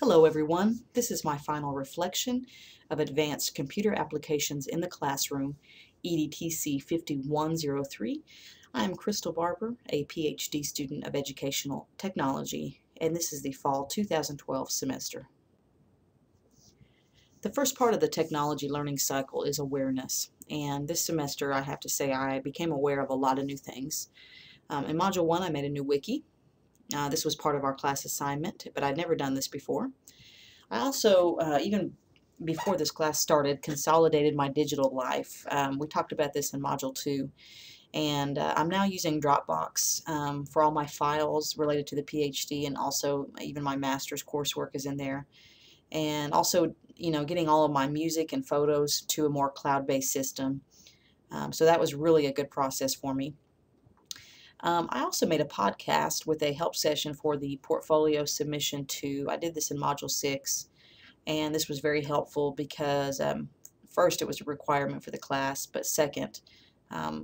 Hello everyone, this is my final reflection of Advanced Computer Applications in the Classroom, EDTC 5103. I am Crystal Barber, a PhD student of Educational Technology, and this is the Fall 2012 semester. The first part of the technology learning cycle is awareness, and this semester I have to say I became aware of a lot of new things. In Module 1 I made a new wiki. This was part of our class assignment, but I'd never done this before. I also, even before this class started, consolidated my digital life. We talked about this in Module 2, and I'm now using Dropbox for all my files related to the PhD, and also even my master's coursework is in there. And also, getting all of my music and photos to a more cloud-based system. So that was really a good process for me. I also made a podcast with a help session for the portfolio submission 2. I did this in Module 6, and this was very helpful because first it was a requirement for the class, but second,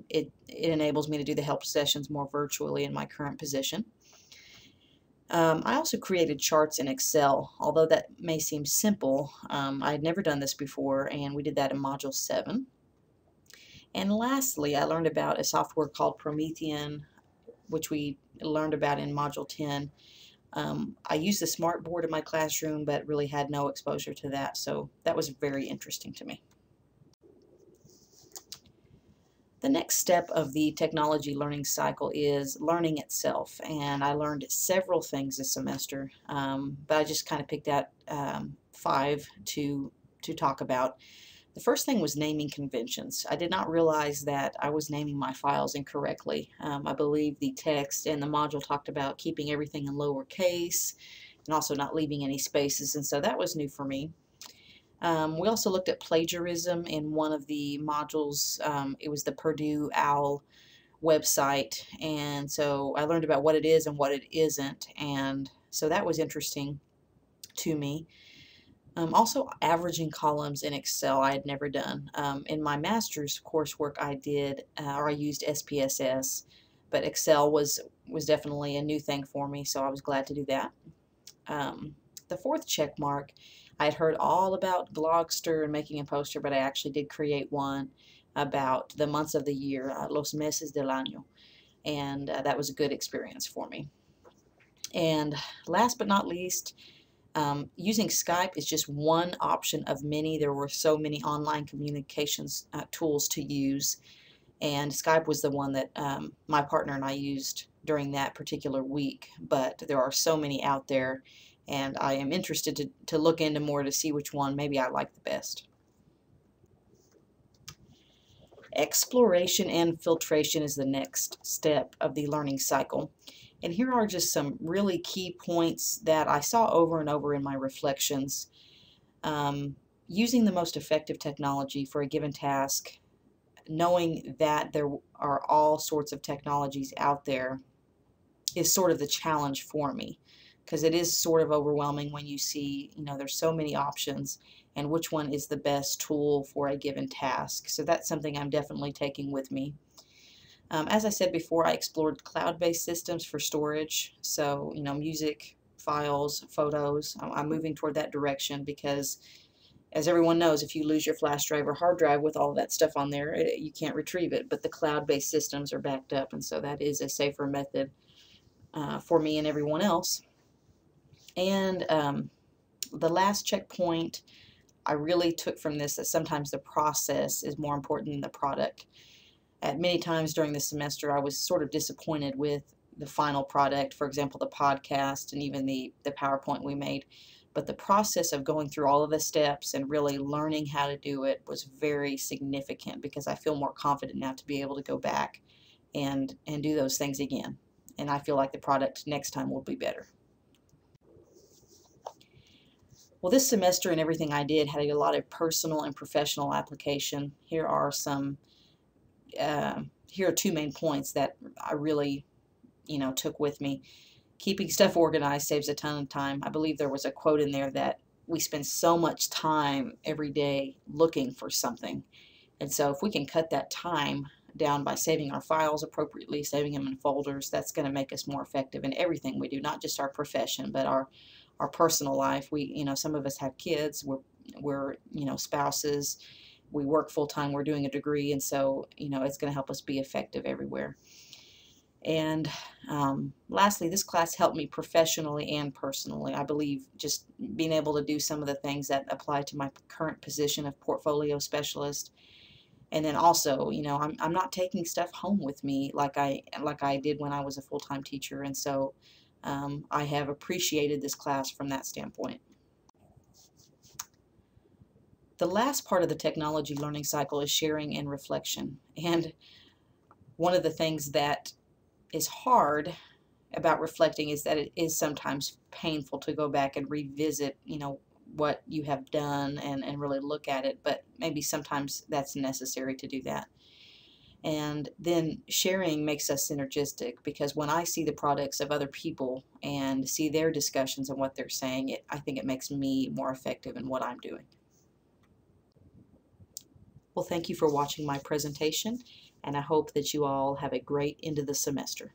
it enables me to do the help sessions more virtually in my current position. I also created charts in Excel, although that may seem simple. I had never done this before, and we did that in Module 7. And lastly, I learned about a software called Promethean, which we learned about in Module 10. I used the smartboard in my classroom, but really had no exposure to that, so that was very interesting to me. The next step of the technology learning cycle is learning itself, and I learned several things this semester, but I just kind of picked out 5 to talk about. The first thing was naming conventions. I did not realize that I was naming my files incorrectly. I believe the text and the module talked about keeping everything in lowercase and also not leaving any spaces, and so that was new for me. We also looked at plagiarism in one of the modules. It was the Purdue OWL website, and so I learned about what it is and what it isn't, and so that was interesting to me. Also, averaging columns in Excel I had never done. In my master's coursework I did, or I used SPSS, but Excel was definitely a new thing for me, so I was glad to do that. The fourth check mark, I had heard all about Blogster and making a poster, but I actually did create one about the months of the year, los meses del año, and that was a good experience for me. And last but not least, using Skype is just one option of many. There were so many online communications tools to use, and Skype was the one that my partner and I used during that particular week, but there are so many out there, and I am interested to look into more to see which one maybe I like the best. Exploration and filtration is the next step of the learning cycle. And here are just some really key points that I saw over and over in my reflections. Using the most effective technology for a given task, knowing that there are all sorts of technologies out there, is sort of the challenge for me, because it is sort of overwhelming when you see, there's so many options and which one is the best tool for a given task. So that's something I'm definitely taking with me. As I said before, I explored cloud-based systems for storage, so music, files, photos. I'm moving toward that direction because, as everyone knows, if you lose your flash drive or hard drive with all of that stuff on there, you can't retrieve it, but the cloud-based systems are backed up, and so that is a safer method for me and everyone else. And the last checkpoint I really took from this, that sometimes the process is more important than the product. At many times during the semester, I was sort of disappointed with the final product, for example, the podcast and even the PowerPoint we made. But the process of going through all of the steps and really learning how to do it was very significant, because I feel more confident now to be able to go back and do those things again. And I feel like the product next time will be better. Well, this semester and everything I did had a lot of personal and professional application. Here are here are 2 main points that I really, took with me. Keeping stuff organized saves a ton of time. I believe there was a quote in there that we spend so much time every day looking for something. And so if we can cut that time down by saving our files appropriately, saving them in folders, that's going to make us more effective in everything we do, not just our profession, but our our personal life. Some of us have kids, we're spouses, we work full time, we're doing a degree, and so it's going to help us be effective everywhere. And lastly, this class helped me professionally and personally. I believe just being able to do some of the things that apply to my current position of portfolio specialist. And then also, I'm not taking stuff home with me like I did when I was a full-time teacher. And so I have appreciated this class from that standpoint. The last part of the technology learning cycle is sharing and reflection. And one of the things that is hard about reflecting is that it is sometimes painful to go back and revisit, what you have done and really look at it, but maybe sometimes that's necessary to do that. And then sharing makes us synergistic, because when I see the products of other people and see their discussions and what they're saying, I think it makes me more effective in what I'm doing. Well, thank you for watching my presentation, and I hope that you all have a great end of the semester.